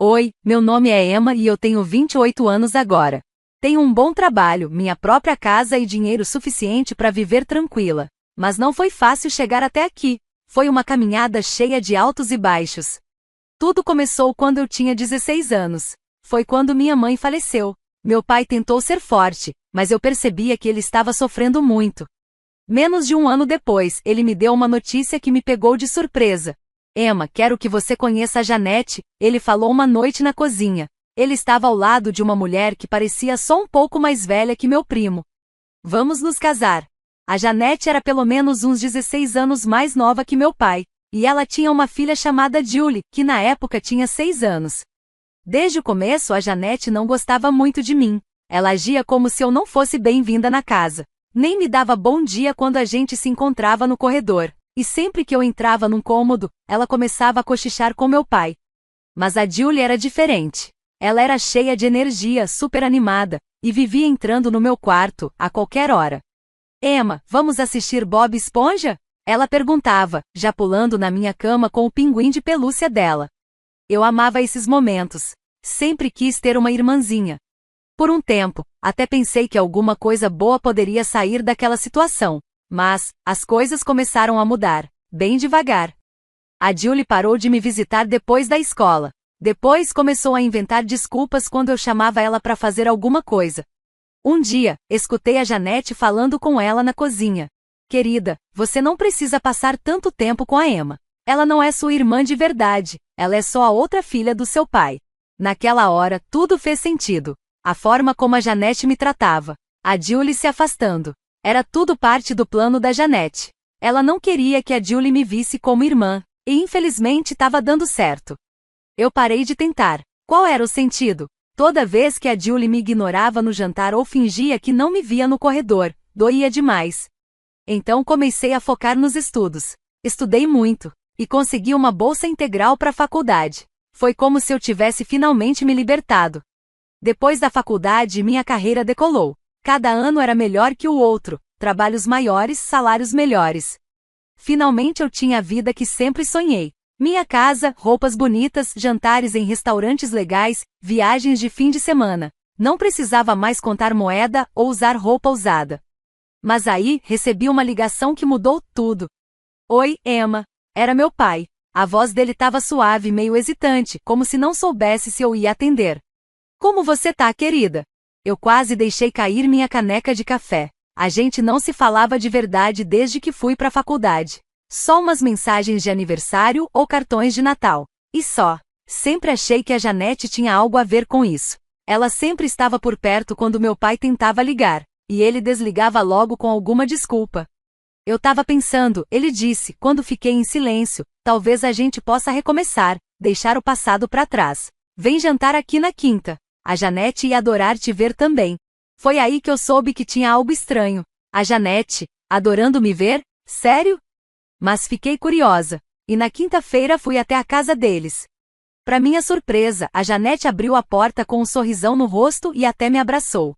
Oi, meu nome é Emma e eu tenho 28 anos agora. Tenho um bom trabalho, minha própria casa e dinheiro suficiente para viver tranquila. Mas não foi fácil chegar até aqui. Foi uma caminhada cheia de altos e baixos. Tudo começou quando eu tinha 16 anos. Foi quando minha mãe faleceu. Meu pai tentou ser forte, mas eu percebia que ele estava sofrendo muito. Menos de um ano depois, ele me deu uma notícia que me pegou de surpresa. Emma, quero que você conheça a Janete, ele falou uma noite na cozinha. Ele estava ao lado de uma mulher que parecia só um pouco mais velha que meu primo. Vamos nos casar. A Janete era pelo menos uns 16 anos mais nova que meu pai, e ela tinha uma filha chamada Julie, que na época tinha 6 anos. Desde o começo a Janete não gostava muito de mim. Ela agia como se eu não fosse bem-vinda na casa. Nem me dava bom dia quando a gente se encontrava no corredor. E sempre que eu entrava num cômodo, ela começava a cochichar com meu pai. Mas a Julie era diferente. Ela era cheia de energia, super animada, e vivia entrando no meu quarto, a qualquer hora. Emma, vamos assistir Bob Esponja? Ela perguntava, já pulando na minha cama com o pinguim de pelúcia dela. Eu amava esses momentos. Sempre quis ter uma irmãzinha. Por um tempo, até pensei que alguma coisa boa poderia sair daquela situação. Mas, as coisas começaram a mudar, bem devagar. A Julie parou de me visitar depois da escola. Depois começou a inventar desculpas quando eu chamava ela para fazer alguma coisa. Um dia, escutei a Janete falando com ela na cozinha. Querida, você não precisa passar tanto tempo com a Emma. Ela não é sua irmã de verdade, ela é só a outra filha do seu pai. Naquela hora, tudo fez sentido. A forma como a Janete me tratava. A Julie se afastando. Era tudo parte do plano da Janete. Ela não queria que a Julie me visse como irmã, e infelizmente estava dando certo. Eu parei de tentar. Qual era o sentido? Toda vez que a Julie me ignorava no jantar ou fingia que não me via no corredor, doía demais. Então comecei a focar nos estudos. Estudei muito, e consegui uma bolsa integral para a faculdade. Foi como se eu tivesse finalmente me libertado. Depois da faculdade, minha carreira decolou. Cada ano era melhor que o outro, trabalhos maiores, salários melhores. Finalmente eu tinha a vida que sempre sonhei. Minha casa, roupas bonitas, jantares em restaurantes legais, viagens de fim de semana. Não precisava mais contar moeda ou usar roupa usada. Mas aí, recebi uma ligação que mudou tudo. Oi, Emma. Era meu pai. A voz dele estava suave, meio hesitante, como se não soubesse se eu ia atender. Como você tá, querida? Eu quase deixei cair minha caneca de café. A gente não se falava de verdade desde que fui para a faculdade. Só umas mensagens de aniversário ou cartões de Natal. E só. Sempre achei que a Janete tinha algo a ver com isso. Ela sempre estava por perto quando meu pai tentava ligar, e ele desligava logo com alguma desculpa. Eu estava pensando, ele disse, quando fiquei em silêncio, talvez a gente possa recomeçar, deixar o passado para trás. Vem jantar aqui na quinta. A Janete ia adorar te ver também. Foi aí que eu soube que tinha algo estranho. A Janete, adorando me ver? Sério? Mas fiquei curiosa, e na quinta-feira fui até a casa deles. Para minha surpresa, a Janete abriu a porta com um sorrisão no rosto e até me abraçou.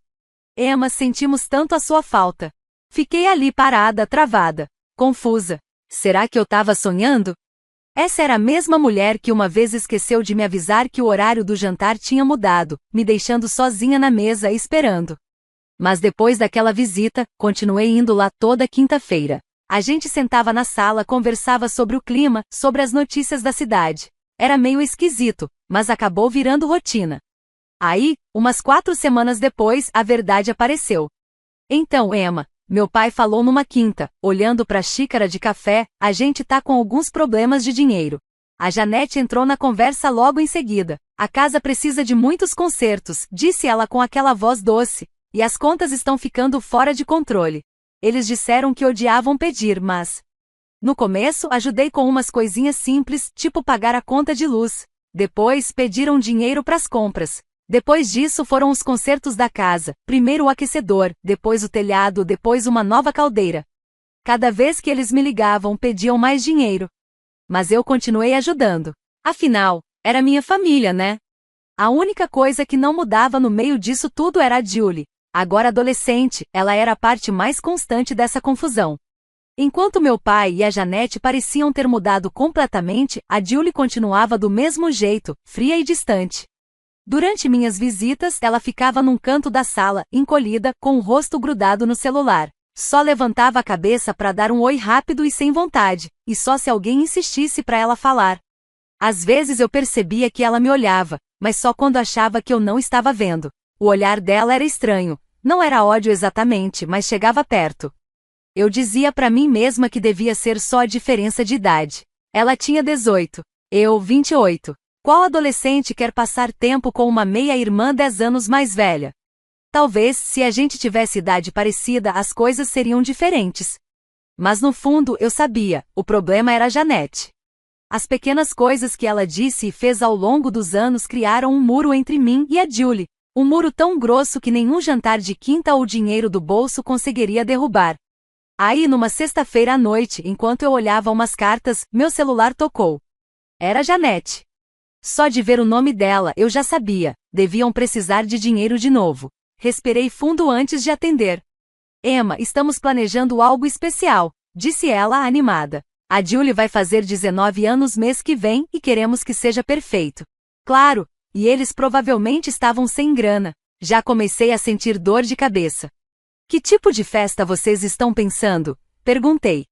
Emma, sentimos tanto a sua falta. Fiquei ali parada, travada, confusa. Será que eu estava sonhando? Essa era a mesma mulher que uma vez esqueceu de me avisar que o horário do jantar tinha mudado, me deixando sozinha na mesa esperando. Mas depois daquela visita, continuei indo lá toda quinta-feira. A gente sentava na sala, conversava sobre o clima, sobre as notícias da cidade. Era meio esquisito, mas acabou virando rotina. Aí, umas 4 semanas depois, a verdade apareceu. Então, Emma, meu pai falou numa quinta, olhando para a xícara de café, a gente tá com alguns problemas de dinheiro. A Janete entrou na conversa logo em seguida. A casa precisa de muitos consertos, disse ela com aquela voz doce, e as contas estão ficando fora de controle. Eles disseram que odiavam pedir, mas... No começo, ajudei com umas coisinhas simples, tipo pagar a conta de luz. Depois, pediram dinheiro para as compras. Depois disso foram os consertos da casa, primeiro o aquecedor, depois o telhado, depois uma nova caldeira. Cada vez que eles me ligavam, pediam mais dinheiro. Mas eu continuei ajudando. Afinal, era minha família, né? A única coisa que não mudava no meio disso tudo era a Julie. Agora adolescente, ela era a parte mais constante dessa confusão. Enquanto meu pai e a Janete pareciam ter mudado completamente, a Julie continuava do mesmo jeito, fria e distante. Durante minhas visitas, ela ficava num canto da sala, encolhida, com o rosto grudado no celular. Só levantava a cabeça para dar um oi rápido e sem vontade, e só se alguém insistisse para ela falar. Às vezes eu percebia que ela me olhava, mas só quando achava que eu não estava vendo. O olhar dela era estranho, não era ódio exatamente, mas chegava perto. Eu dizia para mim mesma que devia ser só a diferença de idade. Ela tinha 18, eu 28. Qual adolescente quer passar tempo com uma meia-irmã 10 anos mais velha? Talvez, se a gente tivesse idade parecida, as coisas seriam diferentes. Mas no fundo eu sabia, o problema era a Janete. As pequenas coisas que ela disse e fez ao longo dos anos criaram um muro entre mim e a Julie. Um muro tão grosso que nenhum jantar de quinta ou dinheiro do bolso conseguiria derrubar. Aí, numa sexta-feira à noite, enquanto eu olhava umas cartas, meu celular tocou. Era Janete. Só de ver o nome dela, eu já sabia, deviam precisar de dinheiro de novo. Respirei fundo antes de atender. Emma, estamos planejando algo especial, disse ela animada. A Julie vai fazer 19 anos mês que vem e queremos que seja perfeito. Claro, e eles provavelmente estavam sem grana. Já comecei a sentir dor de cabeça. Que tipo de festa vocês estão pensando? Perguntei.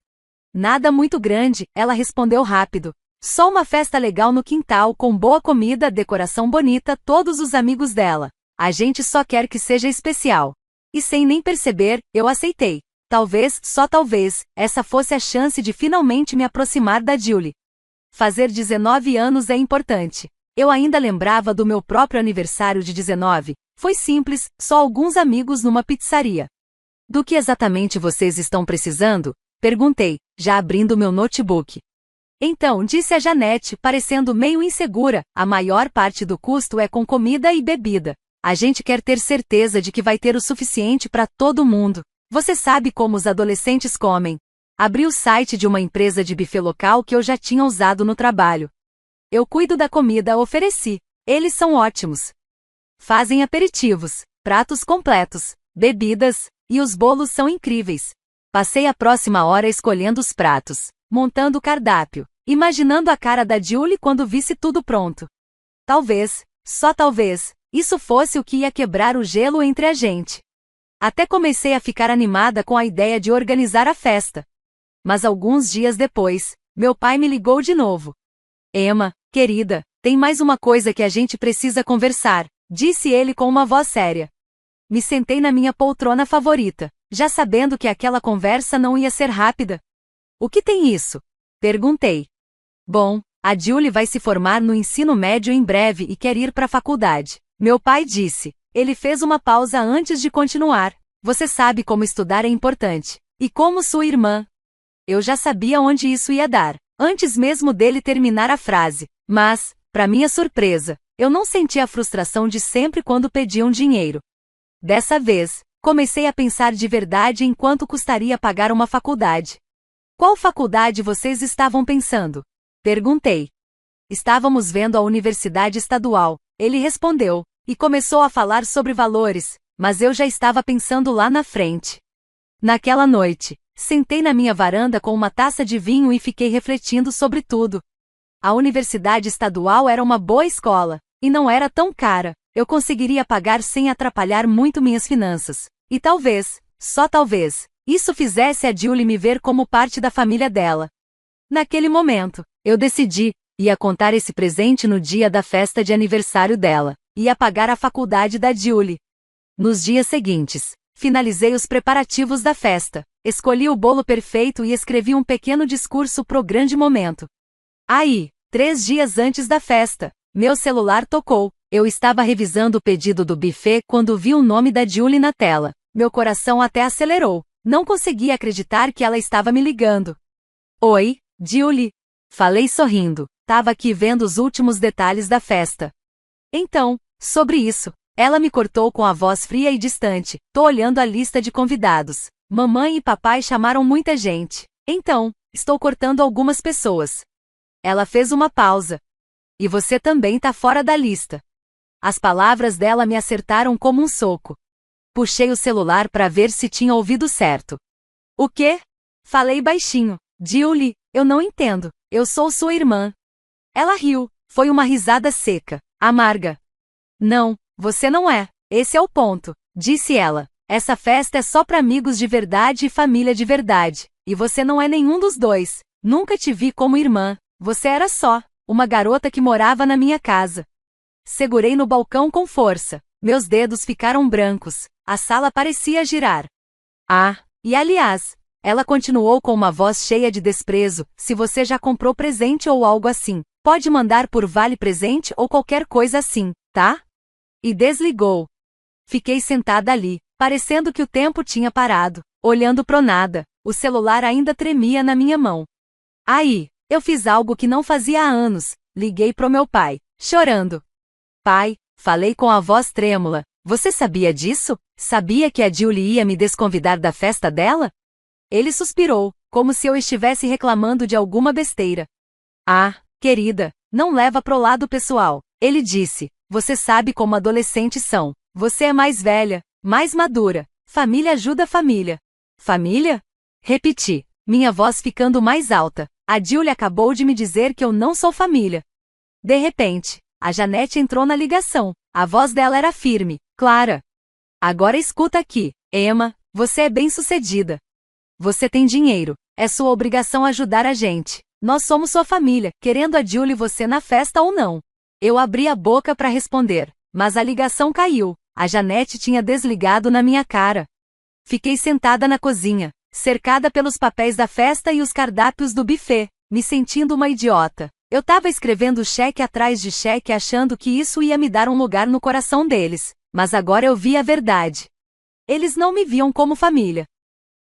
Nada muito grande, ela respondeu rápido. Só uma festa legal no quintal com boa comida, decoração bonita, todos os amigos dela. A gente só quer que seja especial. E sem nem perceber, eu aceitei. Talvez, só talvez, essa fosse a chance de finalmente me aproximar da Julie. Fazer 19 anos é importante. Eu ainda lembrava do meu próprio aniversário de 19. Foi simples, só alguns amigos numa pizzaria. Do que exatamente vocês estão precisando? Perguntei, já abrindo meu notebook. Então, disse a Janete, parecendo meio insegura, a maior parte do custo é com comida e bebida. A gente quer ter certeza de que vai ter o suficiente para todo mundo. Você sabe como os adolescentes comem. Abri o site de uma empresa de buffet local que eu já tinha usado no trabalho. Eu cuido da comida, ofereci. Eles são ótimos. Fazem aperitivos, pratos completos, bebidas, e os bolos são incríveis. Passei a próxima hora escolhendo os pratos, montando o cardápio, imaginando a cara da Julie quando visse tudo pronto. Talvez, só talvez, isso fosse o que ia quebrar o gelo entre a gente. Até comecei a ficar animada com a ideia de organizar a festa. Mas alguns dias depois, meu pai me ligou de novo. Emma, querida, tem mais uma coisa que a gente precisa conversar, disse ele com uma voz séria. Me sentei na minha poltrona favorita, já sabendo que aquela conversa não ia ser rápida. O que tem isso? Perguntei. Bom, a Julie vai se formar no ensino médio em breve e quer ir para a faculdade. Meu pai disse. Ele fez uma pausa antes de continuar. Você sabe como estudar é importante. E como sua irmã. Eu já sabia onde isso ia dar, antes mesmo dele terminar a frase. Mas, para minha surpresa, eu não senti a frustração de sempre quando pediam dinheiro. Dessa vez, comecei a pensar de verdade em quanto custaria pagar uma faculdade. Qual faculdade vocês estavam pensando? Perguntei. Estávamos vendo a Universidade Estadual, ele respondeu, e começou a falar sobre valores, mas eu já estava pensando lá na frente. Naquela noite, sentei na minha varanda com uma taça de vinho e fiquei refletindo sobre tudo. A Universidade Estadual era uma boa escola, e não era tão cara. Eu conseguiria pagar sem atrapalhar muito minhas finanças. E talvez, só talvez, isso fizesse a Julie me ver como parte da família dela. Naquele momento, eu decidi, ia contar esse presente no dia da festa de aniversário dela, ia pagar a faculdade da Julie. Nos dias seguintes, finalizei os preparativos da festa, escolhi o bolo perfeito e escrevi um pequeno discurso pro grande momento. Aí, 3 dias antes da festa, meu celular tocou. Eu estava revisando o pedido do buffet quando vi o nome da Julie na tela. Meu coração até acelerou. Não conseguia acreditar que ela estava me ligando. Oi, Julie. Falei sorrindo. Tava aqui vendo os últimos detalhes da festa. Então, sobre isso, ela me cortou com a voz fria e distante. Tô olhando a lista de convidados. Mamãe e papai chamaram muita gente. Então, estou cortando algumas pessoas. Ela fez uma pausa. E você também tá fora da lista. As palavras dela me acertaram como um soco. Puxei o celular para ver se tinha ouvido certo. O quê? Falei baixinho. Julie, eu não entendo. Eu sou sua irmã. Ela riu. Foi uma risada seca, amarga. Não, você não é. Esse é o ponto, disse ela. Essa festa é só para amigos de verdade e família de verdade. E você não é nenhum dos dois. Nunca te vi como irmã. Você era só uma garota que morava na minha casa. Segurei no balcão com força. Meus dedos ficaram brancos. A sala parecia girar. Ah, e aliás, ela continuou com uma voz cheia de desprezo, se você já comprou presente ou algo assim, pode mandar por vale presente ou qualquer coisa assim, tá? E desligou. Fiquei sentada ali, parecendo que o tempo tinha parado, olhando pro nada. O celular ainda tremia na minha mão. Aí, eu fiz algo que não fazia há anos. Liguei pro meu pai, chorando. Pai, falei com a voz trêmula. Você sabia disso? Sabia que a Julie ia me desconvidar da festa dela? Ele suspirou, como se eu estivesse reclamando de alguma besteira. Ah, querida, não leva pro lado pessoal. Ele disse, você sabe como adolescentes são. Você é mais velha, mais madura. Família ajuda a família. Família? Repeti, minha voz ficando mais alta. A Julie acabou de me dizer que eu não sou família. De repente, a Janete entrou na ligação. A voz dela era firme, clara. Agora escuta aqui, Emma, você é bem-sucedida. Você tem dinheiro. É sua obrigação ajudar a gente. Nós somos sua família, querendo a Julie você na festa ou não. Eu abri a boca para responder, mas a ligação caiu. A Janete tinha desligado na minha cara. Fiquei sentada na cozinha, cercada pelos papéis da festa e os cardápios do buffet, me sentindo uma idiota. Eu tava escrevendo cheque atrás de cheque achando que isso ia me dar um lugar no coração deles, mas agora eu vi a verdade. Eles não me viam como família.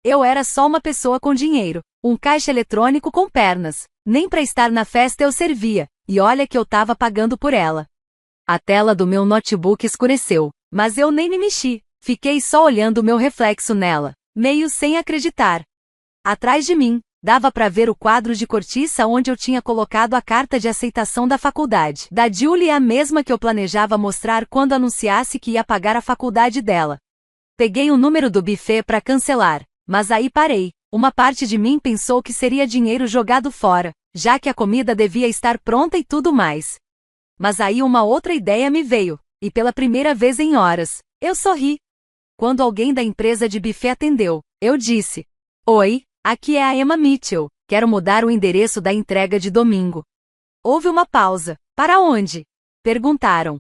Eu era só uma pessoa com dinheiro, um caixa eletrônico com pernas. Nem para estar na festa eu servia, e olha que eu tava pagando por ela. A tela do meu notebook escureceu, mas eu nem me mexi. Fiquei só olhando o meu reflexo nela, meio sem acreditar. Atrás de mim, dava para ver o quadro de cortiça onde eu tinha colocado a carta de aceitação da faculdade. Da Julie, a mesma que eu planejava mostrar quando anunciasse que ia pagar a faculdade dela. Peguei o número do buffet para cancelar, mas aí parei. Uma parte de mim pensou que seria dinheiro jogado fora, já que a comida devia estar pronta e tudo mais. Mas aí uma outra ideia me veio, e pela primeira vez em horas, eu sorri. Quando alguém da empresa de buffet atendeu, eu disse: Oi, aqui é a Emma Mitchell, quero mudar o endereço da entrega de domingo. Houve uma pausa. Para onde? Perguntaram.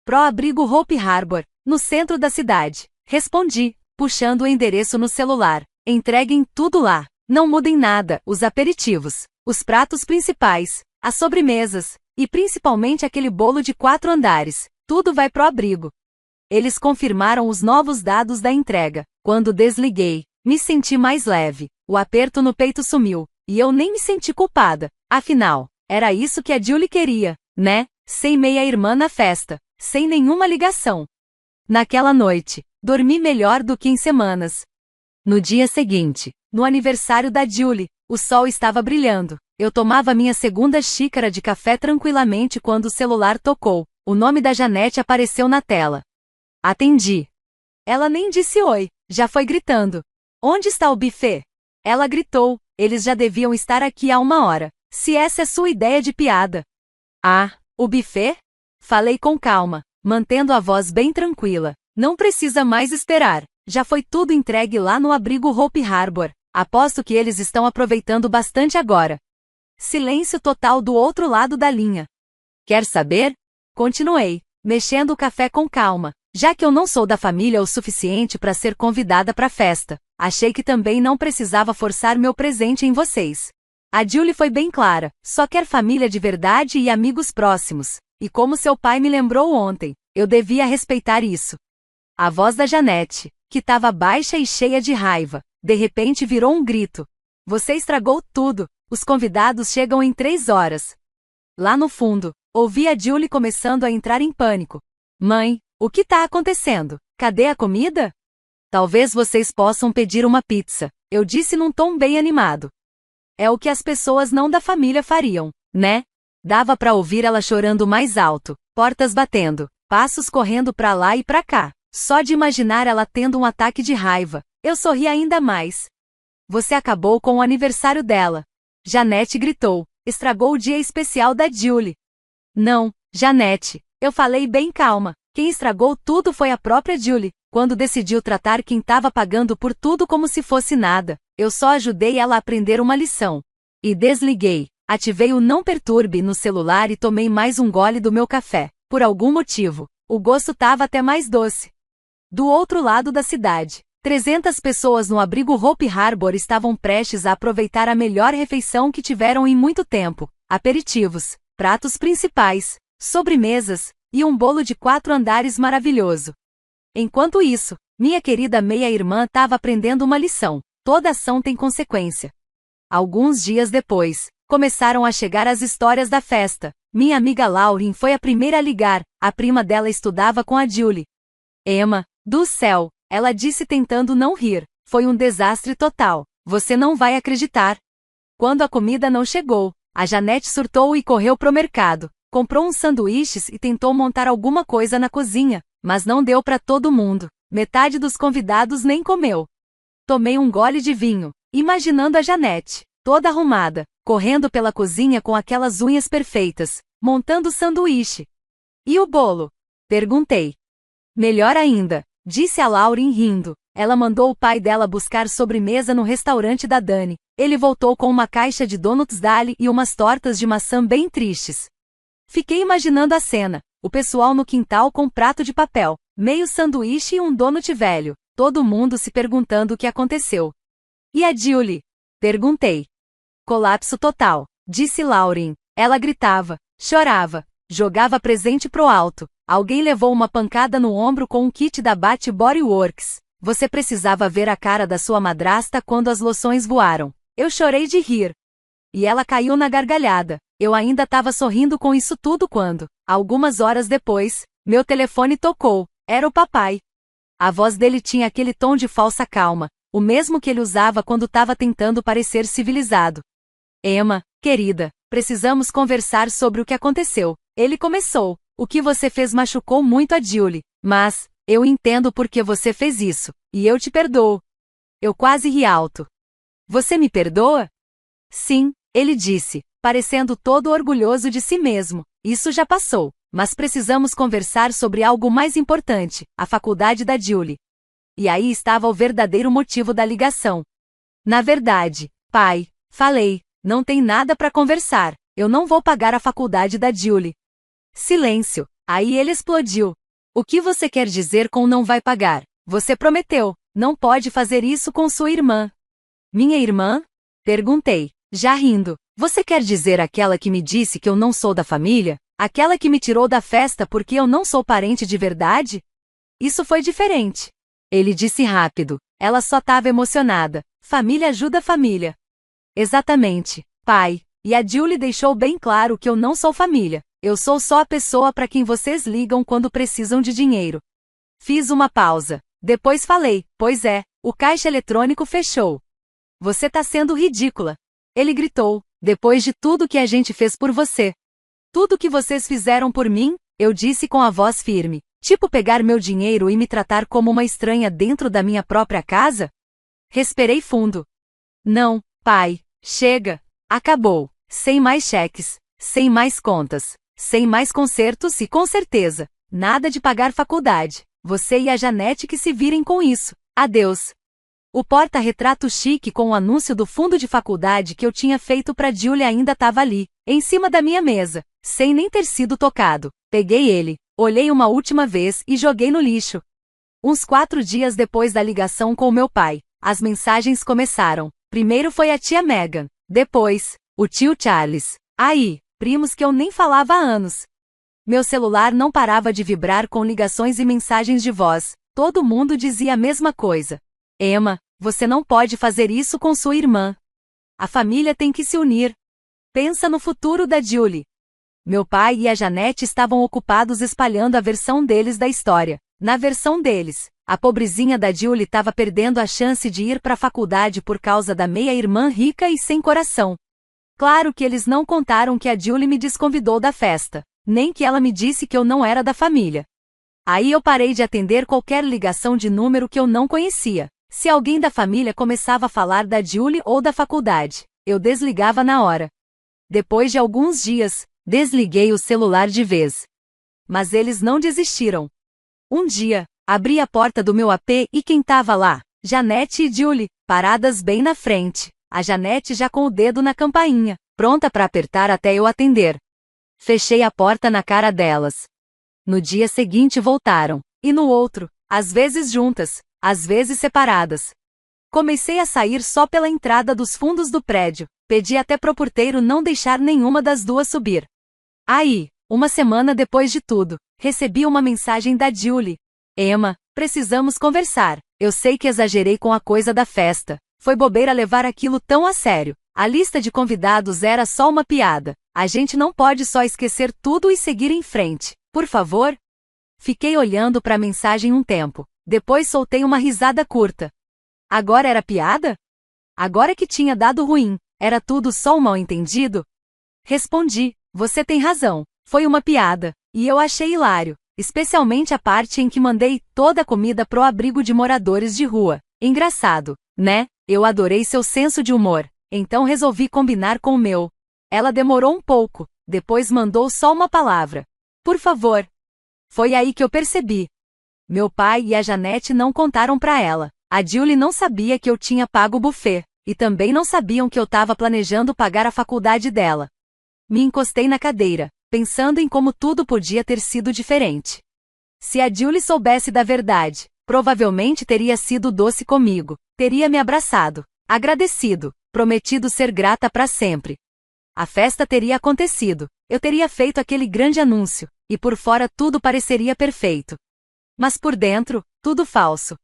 Pro abrigo Hope Harbor, no centro da cidade. Respondi, puxando o endereço no celular. Entreguem tudo lá. Não mudem nada, os aperitivos, os pratos principais, as sobremesas, e principalmente aquele bolo de 4 andares. Tudo vai pro abrigo. Eles confirmaram os novos dados da entrega. Quando desliguei, me senti mais leve. O aperto no peito sumiu, e eu nem me senti culpada. Afinal, era isso que a Julie queria, né? Sem meia-irmã na festa, sem nenhuma ligação. Naquela noite, dormi melhor do que em semanas. No dia seguinte, no aniversário da Julie, o sol estava brilhando. Eu tomava minha segunda xícara de café tranquilamente quando o celular tocou. O nome da Janete apareceu na tela. Atendi. Ela nem disse oi, já foi gritando. Onde está o buffet? Ela gritou, eles já deviam estar aqui há 1 hora. Se essa é sua ideia de piada. Ah, o buffet? Falei com calma, mantendo a voz bem tranquila. Não precisa mais esperar. Já foi tudo entregue lá no abrigo Hope Harbor. Aposto que eles estão aproveitando bastante agora. Silêncio total do outro lado da linha. Quer saber? Continuei, mexendo o café com calma. Já que eu não sou da família o suficiente para ser convidada para a festa, achei que também não precisava forçar meu presente em vocês. A Julie foi bem clara, só quer família de verdade e amigos próximos. E como seu pai me lembrou ontem, eu devia respeitar isso. A voz da Janete, que estava baixa e cheia de raiva, de repente virou um grito. Você estragou tudo, os convidados chegam em 3 horas. Lá no fundo, ouvi a Julie começando a entrar em pânico. Mãe, o que tá acontecendo? Cadê a comida? Talvez vocês possam pedir uma pizza, eu disse num tom bem animado. É o que as pessoas não da família fariam, né? Dava pra ouvir ela chorando mais alto, portas batendo, passos correndo pra lá e pra cá. Só de imaginar ela tendo um ataque de raiva, eu sorri ainda mais. Você acabou com o aniversário dela. Janete gritou. Estragou o dia especial da Julie. Não, Janete. Eu falei bem calma. Quem estragou tudo foi a própria Julie, quando decidiu tratar quem estava pagando por tudo como se fosse nada. Eu só ajudei ela a aprender uma lição. E desliguei. Ativei o não perturbe no celular e tomei mais um gole do meu café. Por algum motivo, o gosto estava até mais doce. Do outro lado da cidade, 300 pessoas no abrigo Hope Harbor estavam prestes a aproveitar a melhor refeição que tiveram em muito tempo: aperitivos, pratos principais, sobremesas e um bolo de 4 andares maravilhoso. Enquanto isso, minha querida meia-irmã estava aprendendo uma lição: toda ação tem consequência. Alguns dias depois, começaram a chegar as histórias da festa. Minha amiga Lauren foi a primeira a ligar, a prima dela estudava com a Julie. Emma, do céu, ela disse tentando não rir, foi um desastre total, você não vai acreditar. Quando a comida não chegou, a Janete surtou e correu pro mercado, comprou uns sanduíches e tentou montar alguma coisa na cozinha, mas não deu para todo mundo, metade dos convidados nem comeu. Tomei um gole de vinho, imaginando a Janete, toda arrumada, correndo pela cozinha com aquelas unhas perfeitas, montando o sanduíche. E o bolo? Perguntei. Melhor ainda, disse a Lauren rindo. Ela mandou o pai dela buscar sobremesa no restaurante da Dani. Ele voltou com uma caixa de donuts Dali e umas tortas de maçã bem tristes. Fiquei imaginando a cena, o pessoal no quintal com prato de papel, meio sanduíche e um donut velho, todo mundo se perguntando o que aconteceu. E a Julie? Perguntei. Colapso total, disse Lauren. Ela gritava, chorava, jogava presente pro alto. Alguém levou uma pancada no ombro com um kit da Bath Body Works. Você precisava ver a cara da sua madrasta quando as loções voaram. Eu chorei de rir. E ela caiu na gargalhada. Eu ainda estava sorrindo com isso tudo quando, algumas horas depois, meu telefone tocou. Era o papai. A voz dele tinha aquele tom de falsa calma, o mesmo que ele usava quando estava tentando parecer civilizado. Emma, querida, precisamos conversar sobre o que aconteceu. Ele começou. O que você fez machucou muito a Julie, mas eu entendo por que você fez isso, e eu te perdoo. Eu quase ri alto. Você me perdoa? Sim, ele disse, parecendo todo orgulhoso de si mesmo. Isso já passou, mas precisamos conversar sobre algo mais importante, a faculdade da Julie. E aí estava o verdadeiro motivo da ligação. Na verdade, pai, falei, não tem nada para conversar, eu não vou pagar a faculdade da Julie. Silêncio. Aí ele explodiu. O que você quer dizer com não vai pagar? Você prometeu. Não pode fazer isso com sua irmã. Minha irmã? Perguntei, já rindo. Você quer dizer aquela que me disse que eu não sou da família? Aquela que me tirou da festa porque eu não sou parente de verdade? Isso foi diferente. Ele disse rápido. Ela só estava emocionada. Família ajuda a família. Exatamente, pai. E a Julie deixou bem claro que eu não sou família. Eu sou só a pessoa para quem vocês ligam quando precisam de dinheiro. Fiz uma pausa. Depois falei, pois é, o caixa eletrônico fechou. Você tá sendo ridícula. Ele gritou, depois de tudo que a gente fez por você. Tudo que vocês fizeram por mim, eu disse com a voz firme. Tipo pegar meu dinheiro e me tratar como uma estranha dentro da minha própria casa? Respirei fundo. Não, pai, chega. Acabou. Sem mais cheques, sem mais contas. Sem mais concertos e com certeza, nada de pagar faculdade. Você e a Janete que se virem com isso. Adeus. O porta-retrato chique com o anúncio do fundo de faculdade que eu tinha feito pra Julie ainda estava ali, em cima da minha mesa, sem nem ter sido tocado. Peguei ele, olhei uma última vez e joguei no lixo. Uns 4 dias depois da ligação com meu pai, as mensagens começaram. Primeiro foi a tia Megan, depois, o tio Charles. Aí, primos que eu nem falava há anos. Meu celular não parava de vibrar com ligações e mensagens de voz. Todo mundo dizia a mesma coisa. Emma, você não pode fazer isso com sua irmã. A família tem que se unir. Pensa no futuro da Julie. Meu pai e a Janete estavam ocupados espalhando a versão deles da história. Na versão deles, a pobrezinha da Julie estava perdendo a chance de ir para a faculdade por causa da meia-irmã rica e sem coração. Claro que eles não contaram que a Julie me desconvidou da festa, nem que ela me disse que eu não era da família. Aí eu parei de atender qualquer ligação de número que eu não conhecia. Se alguém da família começava a falar da Julie ou da faculdade, eu desligava na hora. Depois de alguns dias, desliguei o celular de vez. Mas eles não desistiram. Um dia, abri a porta do meu AP e quem tava lá? Janete e Julie, paradas bem na frente. A Janete já com o dedo na campainha, pronta para apertar até eu atender. Fechei a porta na cara delas. No dia seguinte voltaram, e no outro, às vezes juntas, às vezes separadas. Comecei a sair só pela entrada dos fundos do prédio, pedi até pro porteiro não deixar nenhuma das duas subir. Aí, uma semana depois de tudo, recebi uma mensagem da Julie. Emma, precisamos conversar. Eu sei que exagerei com a coisa da festa. Foi bobeira levar aquilo tão a sério. A lista de convidados era só uma piada. A gente não pode só esquecer tudo e seguir em frente. Por favor? Fiquei olhando para a mensagem um tempo. Depois soltei uma risada curta. Agora era piada? Agora que tinha dado ruim, era tudo só um mal-entendido? Respondi, você tem razão. Foi uma piada. E eu achei hilário. Especialmente a parte em que mandei toda a comida pro abrigo de moradores de rua. Engraçado, né? Eu adorei seu senso de humor, então resolvi combinar com o meu. Ela demorou um pouco, depois mandou só uma palavra. Por favor. Foi aí que eu percebi. Meu pai e a Janete não contaram pra ela. A Julie não sabia que eu tinha pago o buffet, e também não sabiam que eu tava planejando pagar a faculdade dela. Me encostei na cadeira, pensando em como tudo podia ter sido diferente. Se a Julie soubesse da verdade, provavelmente teria sido doce comigo, teria me abraçado, agradecido, prometido ser grata para sempre. A festa teria acontecido, eu teria feito aquele grande anúncio, e por fora tudo pareceria perfeito. Mas por dentro, tudo falso.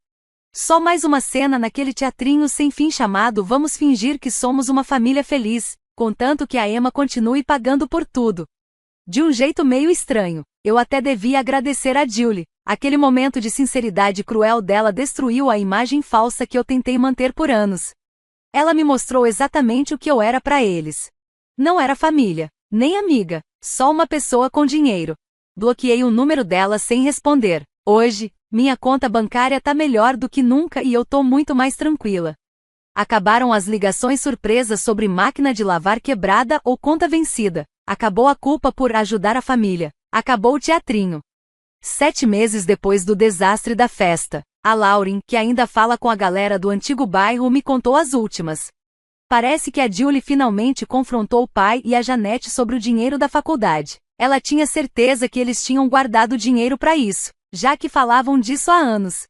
Só mais uma cena naquele teatrinho sem fim chamado Vamos Fingir que Somos uma Família Feliz, contanto que a Emma continue pagando por tudo. De um jeito meio estranho, eu até devia agradecer a Julie. Aquele momento de sinceridade cruel dela destruiu a imagem falsa que eu tentei manter por anos. Ela me mostrou exatamente o que eu era para eles. Não era família, nem amiga, só uma pessoa com dinheiro. Bloqueei o número dela sem responder. Hoje, minha conta bancária tá melhor do que nunca e eu tô muito mais tranquila. Acabaram as ligações surpresas sobre máquina de lavar quebrada ou conta vencida. Acabou a culpa por ajudar a família. Acabou o teatrinho. 7 meses depois do desastre da festa, a Lauren, que ainda fala com a galera do antigo bairro, me contou as últimas. Parece que a Julie finalmente confrontou o pai e a Janete sobre o dinheiro da faculdade. Ela tinha certeza que eles tinham guardado dinheiro para isso, já que falavam disso há anos.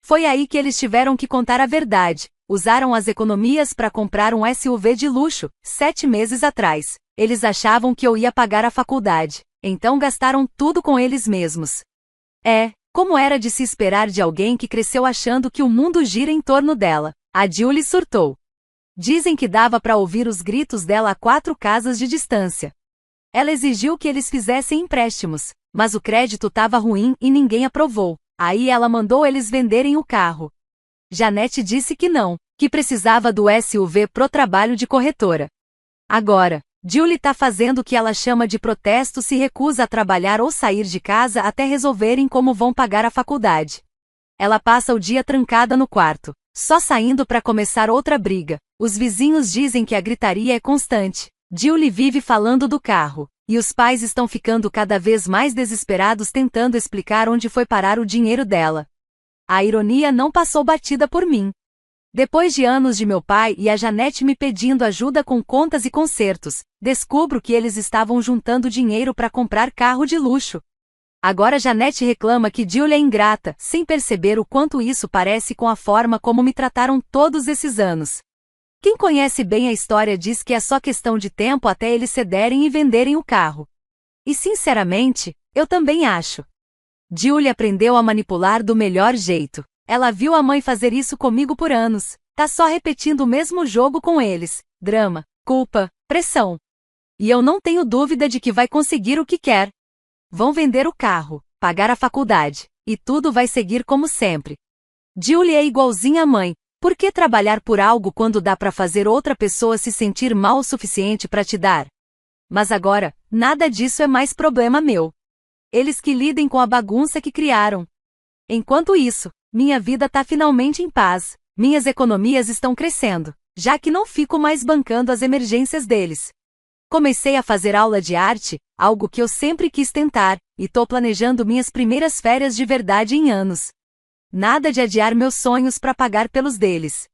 Foi aí que eles tiveram que contar a verdade. Usaram as economias para comprar um SUV de luxo, 7 meses atrás. Eles achavam que eu ia pagar a faculdade, então gastaram tudo com eles mesmos. Como era de se esperar de alguém que cresceu achando que o mundo gira em torno dela. A Julie surtou. Dizem que dava para ouvir os gritos dela a 4 casas de distância. Ela exigiu que eles fizessem empréstimos, mas o crédito estava ruim e ninguém aprovou. Aí ela mandou eles venderem o carro. Janete disse que não, que precisava do SUV pro trabalho de corretora. Agora, Julie tá fazendo o que ela chama de protesto, se recusa a trabalhar ou sair de casa até resolverem como vão pagar a faculdade. Ela passa o dia trancada no quarto, só saindo para começar outra briga. Os vizinhos dizem que a gritaria é constante. Julie vive falando do carro, e os pais estão ficando cada vez mais desesperados tentando explicar onde foi parar o dinheiro dela. A ironia não passou batida por mim. Depois de anos de meu pai e a Janete me pedindo ajuda com contas e consertos, descubro que eles estavam juntando dinheiro para comprar carro de luxo. Agora Janete reclama que Julie é ingrata, sem perceber o quanto isso parece com a forma como me trataram todos esses anos. Quem conhece bem a história diz que é só questão de tempo até eles cederem e venderem o carro. E sinceramente, eu também acho. Julie aprendeu a manipular do melhor jeito. Ela viu a mãe fazer isso comigo por anos. Tá só repetindo o mesmo jogo com eles. Drama, culpa, pressão. E eu não tenho dúvida de que vai conseguir o que quer. Vão vender o carro, pagar a faculdade, e tudo vai seguir como sempre. Julie é igualzinha à mãe. Por que trabalhar por algo quando dá pra fazer outra pessoa se sentir mal o suficiente pra te dar? Mas agora, nada disso é mais problema meu. Eles que lidem com a bagunça que criaram. Enquanto isso, minha vida tá finalmente em paz. Minhas economias estão crescendo, já que não fico mais bancando as emergências deles. Comecei a fazer aula de arte, algo que eu sempre quis tentar, e tô planejando minhas primeiras férias de verdade em anos. Nada de adiar meus sonhos para pagar pelos deles.